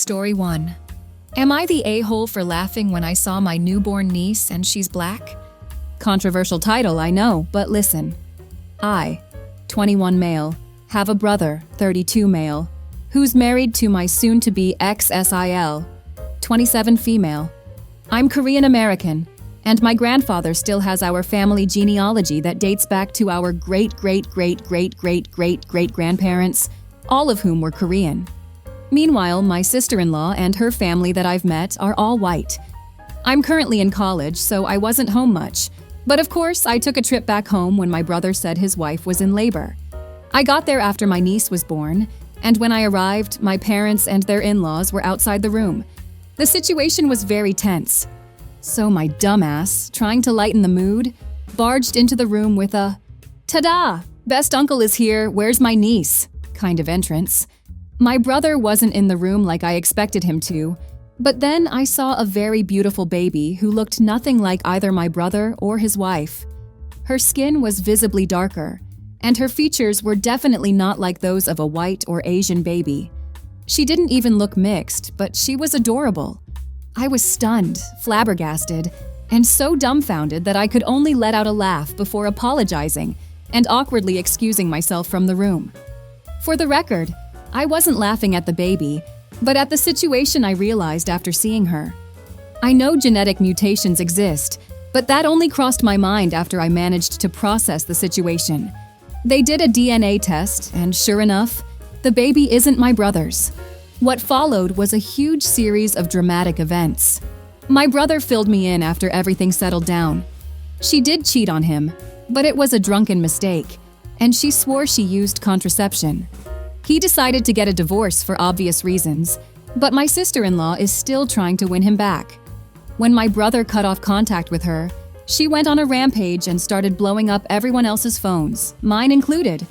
Story 1. Am I the a-hole for laughing when I saw my newborn niece and she's black? Controversial title, I know, but listen. I, 21 male, have a brother, 32 male, who's married to my soon-to-be ex-SIL, 27 female. I'm Korean American, and my grandfather still has our family genealogy that dates back to our great-great-great-great-great-great-great-grandparents, all of whom were Korean. Meanwhile, my sister-in-law and her family that I've met are all white. I'm currently in college, so I wasn't home much. But of course, I took a trip back home when my brother said his wife was in labor. I got there after my niece was born, and when I arrived, my parents and their in-laws were outside the room. The situation was very tense. So my dumbass, trying to lighten the mood, barged into the room with a "Ta-da! Best uncle is here, where's my niece?" kind of entrance. My brother wasn't in the room like I expected him to, but then I saw a very beautiful baby who looked nothing like either my brother or his wife. Her skin was visibly darker, and her features were definitely not like those of a white or Asian baby. She didn't even look mixed, but she was adorable. I was stunned, flabbergasted, and so dumbfounded that I could only let out a laugh before apologizing and awkwardly excusing myself from the room. For the record, I wasn't laughing at the baby, but at the situation I realized after seeing her. I know genetic mutations exist, but that only crossed my mind after I managed to process the situation. They did a DNA test, and sure enough, the baby isn't my brother's. What followed was a huge series of dramatic events. My brother filled me in after everything settled down. She did cheat on him, but it was a drunken mistake, and she swore she used contraception. He decided to get a divorce for obvious reasons, but my sister-in-law is still trying to win him back. When my brother cut off contact with her, she went on a rampage and started blowing up everyone else's phones, mine included.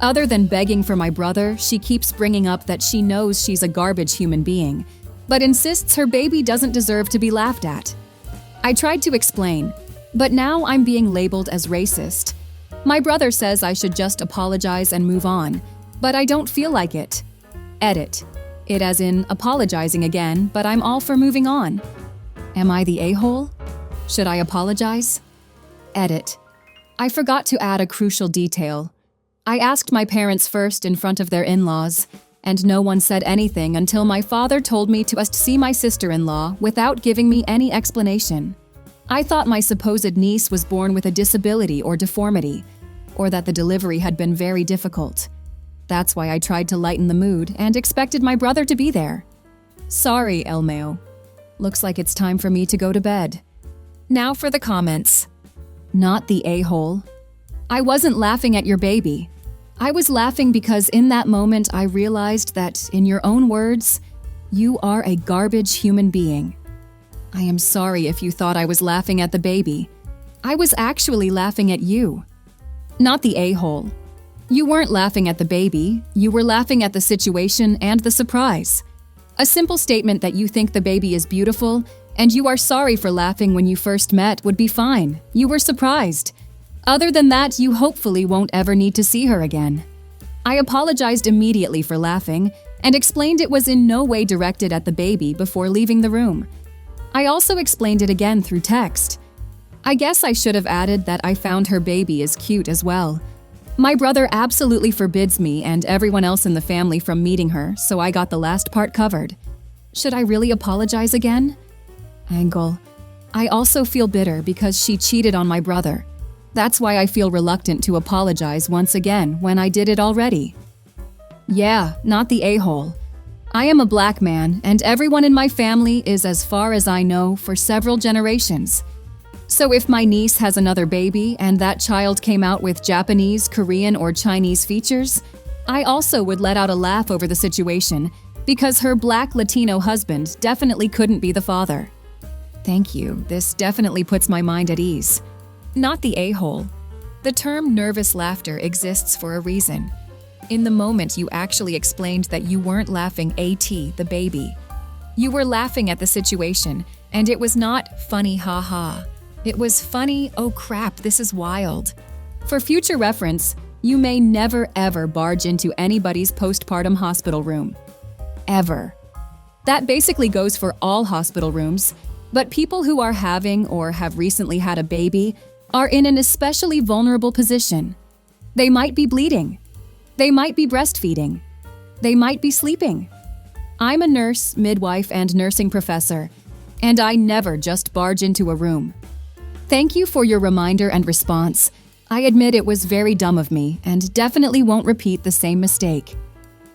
Other than begging for my brother, she keeps bringing up that she knows she's a garbage human being, but insists her baby doesn't deserve to be laughed at. I tried to explain, but now I'm being labeled as racist. My brother says I should just apologize and move on, but I don't feel like it. Edit. It as in apologizing again, but I'm all for moving on. Am I the a-hole? Should I apologize? Edit. I forgot to add a crucial detail. I asked my parents first in front of their in-laws, and no one said anything until my father told me to see my sister-in-law without giving me any explanation. I thought my supposed niece was born with a disability or deformity, or that the delivery had been very difficult. That's why I tried to lighten the mood and expected my brother to be there. Sorry, Elmeo. Looks like it's time for me to go to bed. Now for the comments. Not the a-hole. I wasn't laughing at your baby. I was laughing because in that moment I realized that, in your own words, you are a garbage human being. I am sorry if you thought I was laughing at the baby. I was actually laughing at you. Not the a-hole. You weren't laughing at the baby, you were laughing at the situation and the surprise. A simple statement that you think the baby is beautiful and you are sorry for laughing when you first met would be fine. You were surprised. Other than that, you hopefully won't ever need to see her again. I apologized immediately for laughing and explained it was in no way directed at the baby before leaving the room. I also explained it again through text. I guess I should have added that I found her baby is cute as well. My brother absolutely forbids me and everyone else in the family from meeting her, so I got the last part covered. Should I really apologize again? Angle. I also feel bitter because she cheated on my brother. That's why I feel reluctant to apologize once again when I did it already. Yeah, not the a-hole. I am a black man, and everyone in my family is, as far as I know, for several generations. So if my niece has another baby and that child came out with Japanese, Korean, or Chinese features, I also would let out a laugh over the situation because her black Latino husband definitely couldn't be the father. Thank you, this definitely puts my mind at ease. Not the a-hole. The term nervous laughter exists for a reason. In the moment you actually explained that you weren't laughing at the baby. You were laughing at the situation, and it was not funny ha-ha. It was funny, oh crap, this is wild. For future reference, you may never ever barge into anybody's postpartum hospital room. Ever. That basically goes for all hospital rooms, but people who are having or have recently had a baby are in an especially vulnerable position. They might be bleeding. They might be breastfeeding. They might be sleeping. I'm a nurse, midwife, and nursing professor, and I never just barge into a room. Thank you for your reminder and response. I admit it was very dumb of me and definitely won't repeat the same mistake.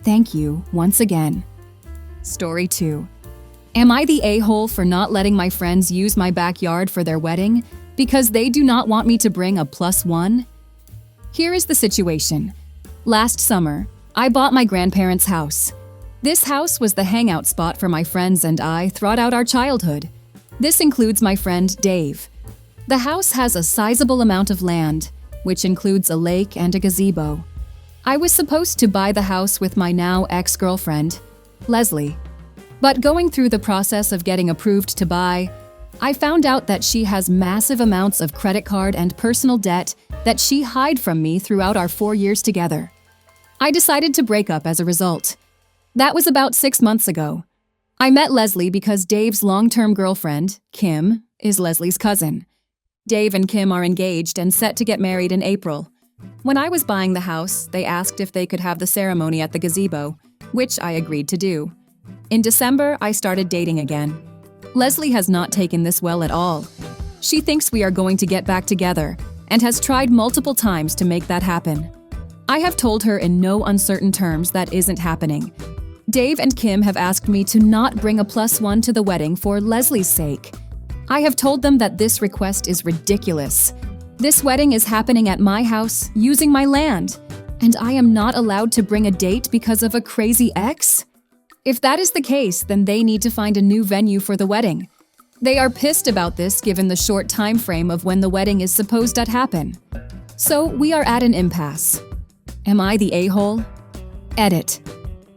Thank you once again. Story 2. Am I the a-hole for not letting my friends use my backyard for their wedding because they do not want me to bring a +1? Here is the situation. Last summer, I bought my grandparents' house. This house was the hangout spot for my friends and I throughout our childhood. This includes my friend Dave. The house has a sizable amount of land, which includes a lake and a gazebo. I was supposed to buy the house with my now ex-girlfriend, Leslie. But going through the process of getting approved to buy, I found out that she has massive amounts of credit card and personal debt that she hid from me throughout our 4 years together. I decided to break up as a result. That was about 6 months ago. I met Leslie because Dave's long-term girlfriend, Kim, is Leslie's cousin. Dave and Kim are engaged and set to get married in April. When I was buying the house, they asked if they could have the ceremony at the gazebo, which I agreed to do. In December, I started dating again. Leslie has not taken this well at all. She thinks we are going to get back together and has tried multiple times to make that happen. I have told her in no uncertain terms that isn't happening. Dave and Kim have asked me to not bring a +1 to the wedding for Leslie's sake. I have told them that this request is ridiculous. This wedding is happening at my house, using my land, and I am not allowed to bring a date because of a crazy ex? If that is the case, then they need to find a new venue for the wedding. They are pissed about this given the short time frame of when the wedding is supposed to happen. So we are at an impasse. Am I the a-hole? Edit.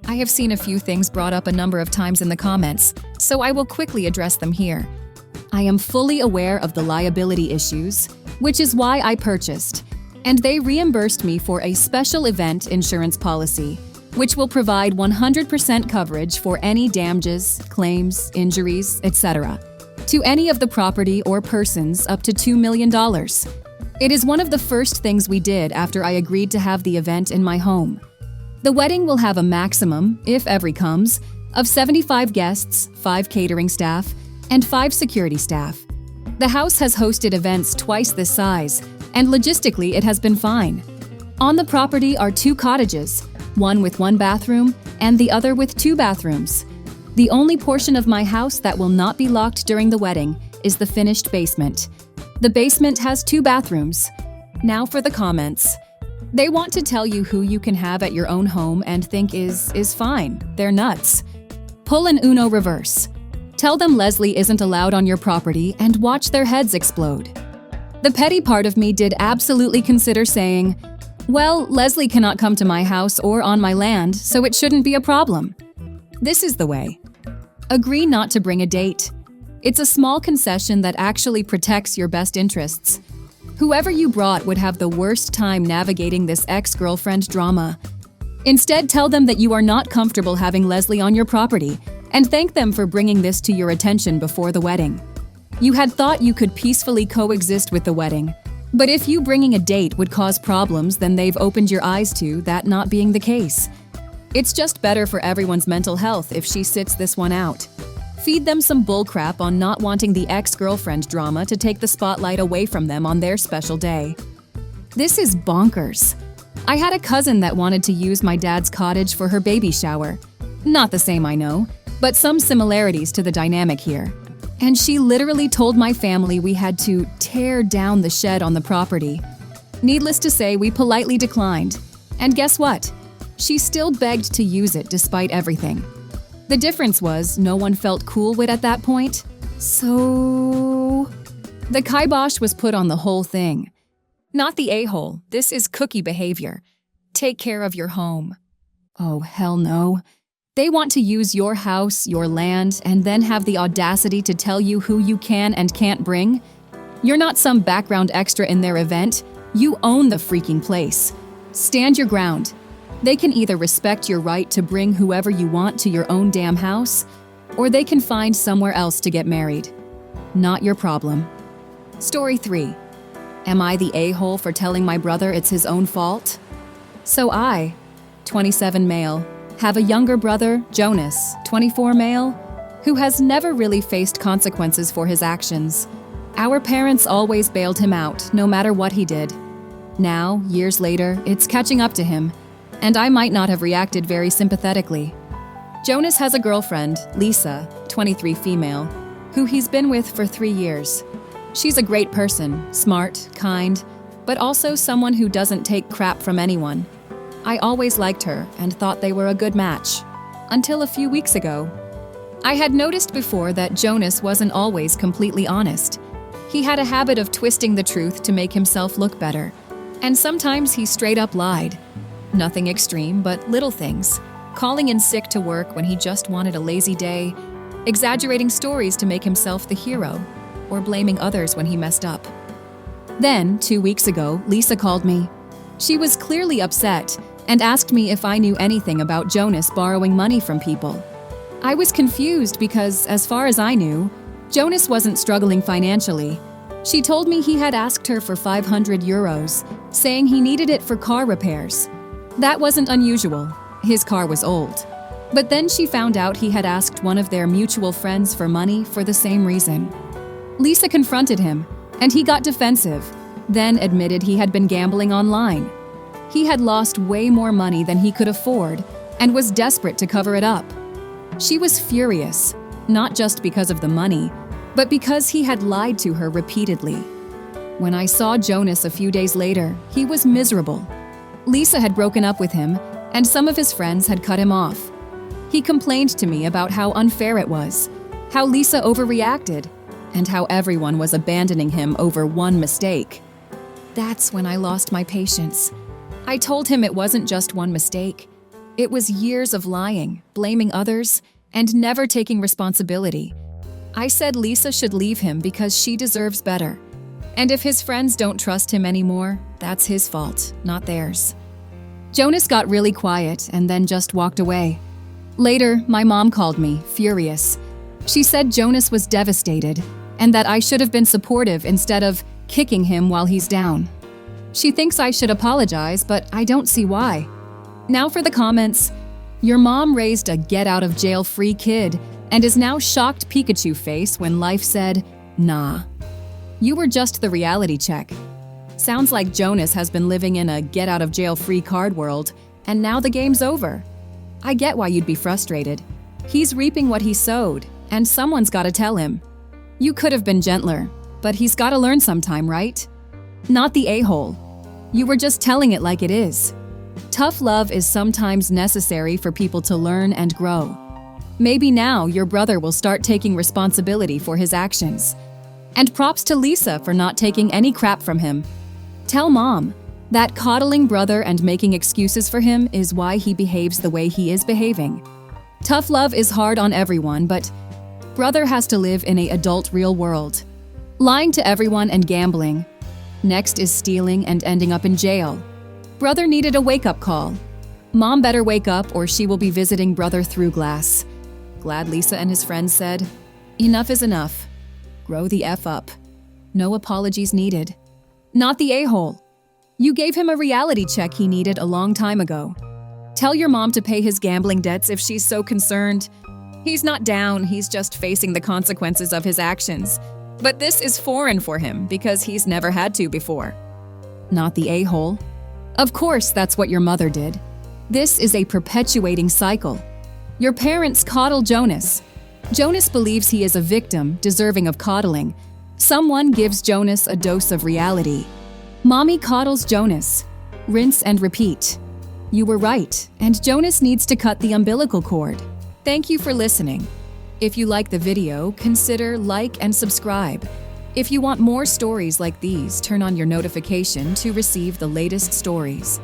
I have seen a few things brought up a number of times in the comments, so I will quickly address them here. I am fully aware of the liability issues, which is why I purchased, and they reimbursed me for a special event insurance policy, which will provide 100% coverage for any damages, claims, injuries, etc., to any of the property or persons up to $2 million. It is one of the first things we did after I agreed to have the event in my home. The wedding will have a maximum, if every comes, of 75 guests, 5 catering staff, and 5 security staff. The house has hosted events twice this size, and logistically it has been fine. On the property are 2 cottages, one with 1 bathroom and the other with 2 bathrooms. The only portion of my house that will not be locked during the wedding is the finished basement. The basement has 2 bathrooms. Now for the comments. They want to tell you who you can have at your own home and think is fine. They're nuts. Pull an Uno reverse. Tell them Leslie isn't allowed on your property and watch their heads explode. The petty part of me did absolutely consider saying, well, Leslie cannot come to my house or on my land, so it shouldn't be a problem. This is the way. Agree not to bring a date. It's a small concession that actually protects your best interests. Whoever you brought would have the worst time navigating this ex-girlfriend drama. Instead, tell them that you are not comfortable having Leslie on your property and thank them for bringing this to your attention before the wedding. You had thought you could peacefully coexist with the wedding, but if you bringing a date would cause problems, then they've opened your eyes to that not being the case. It's just better for everyone's mental health if she sits this one out. Feed them some bullcrap on not wanting the ex-girlfriend drama to take the spotlight away from them on their special day. This is bonkers. I had a cousin that wanted to use my dad's cottage for her baby shower. Not the same, I know, but some similarities to the dynamic here. And she literally told my family we had to tear down the shed on the property. Needless to say, we politely declined. And guess what? She still begged to use it despite everything. The difference was no one felt cool with at that point. So the kibosh was put on the whole thing. Not the a-hole. This is cookie behavior. Take care of your home. Oh, hell no. They want to use your house, your land, and then have the audacity to tell you who you can and can't bring? You're not some background extra in their event. You own the freaking place. Stand your ground. They can either respect your right to bring whoever you want to your own damn house, or they can find somewhere else to get married. Not your problem. Story 3. Am I the a-hole for telling my brother it's his own fault? So I, 27 male, have a younger brother, Jonas, 24 male, who has never really faced consequences for his actions. Our parents always bailed him out, no matter what he did. Now, years later, it's catching up to him, and I might not have reacted very sympathetically. Jonas has a girlfriend, Lisa, 23 female, who he's been with for 3 years. She's a great person, smart, kind, but also someone who doesn't take crap from anyone. I always liked her and thought they were a good match. Until a few weeks ago. I had noticed before that Jonas wasn't always completely honest. He had a habit of twisting the truth to make himself look better, and sometimes he straight up lied. Nothing extreme, but little things. Calling in sick to work when he just wanted a lazy day, exaggerating stories to make himself the hero, or blaming others when he messed up. Then, 2 weeks ago, Lisa called me. She was clearly upset and asked me if I knew anything about Jonas borrowing money from people. I was confused because, as far as I knew, Jonas wasn't struggling financially. She told me he had asked her for 500 euros, saying he needed it for car repairs. That wasn't unusual. His car was old. But then she found out he had asked one of their mutual friends for money for the same reason. Lisa confronted him, and he got defensive, then admitted he had been gambling online. He had lost way more money than he could afford and was desperate to cover it up. She was furious, not just because of the money, but because he had lied to her repeatedly. When I saw Jonas a few days later, he was miserable. Lisa had broken up with him, and some of his friends had cut him off. He complained to me about how unfair it was, how Lisa overreacted, and how everyone was abandoning him over one mistake. That's when I lost my patience. I told him it wasn't just one mistake. It was years of lying, blaming others, and never taking responsibility. I said Lisa should leave him because she deserves better. And if his friends don't trust him anymore, that's his fault, not theirs. Jonas got really quiet and then just walked away. Later, my mom called me, furious. She said Jonas was devastated and that I should have been supportive instead of kicking him while he's down. She thinks I should apologize, but I don't see why. Now for the comments. Your mom raised a get-out-of-jail-free kid and is now shocked Pikachu face when life said, nah. You were just the reality check. Sounds like Jonas has been living in a get-out-of-jail-free card world, and now the game's over. I get why you'd be frustrated. He's reaping what he sowed, and someone's gotta tell him. You could have been gentler, but he's gotta learn sometime, right? Not the a-hole. You were just telling it like it is. Tough love is sometimes necessary for people to learn and grow. Maybe now your brother will start taking responsibility for his actions. And props to Lisa for not taking any crap from him. Tell mom that coddling brother and making excuses for him is why he behaves the way he is behaving. Tough love is hard on everyone, but brother has to live in an adult real world. Lying to everyone and gambling. Next is stealing and ending up in jail. Brother needed a wake-up call. Mom better wake up or she will be visiting brother through glass. Glad Lisa and his friends said, enough is enough. Grow the F up. No apologies needed. Not the a-hole. You gave him a reality check he needed a long time ago. Tell your mom to pay his gambling debts if she's so concerned. He's not down, he's just facing the consequences of his actions. But this is foreign for him because he's never had to before. Not the a-hole. Of course, that's what your mother did. This is a perpetuating cycle. Your parents coddle Jonas. Jonas believes he is a victim deserving of coddling. Someone gives Jonas a dose of reality. Mommy coddles Jonas. Rinse and repeat. You were right, and Jonas needs to cut the umbilical cord. Thank you for listening. If you like the video, consider like and subscribe. If you want more stories like these, turn on your notification to receive the latest stories.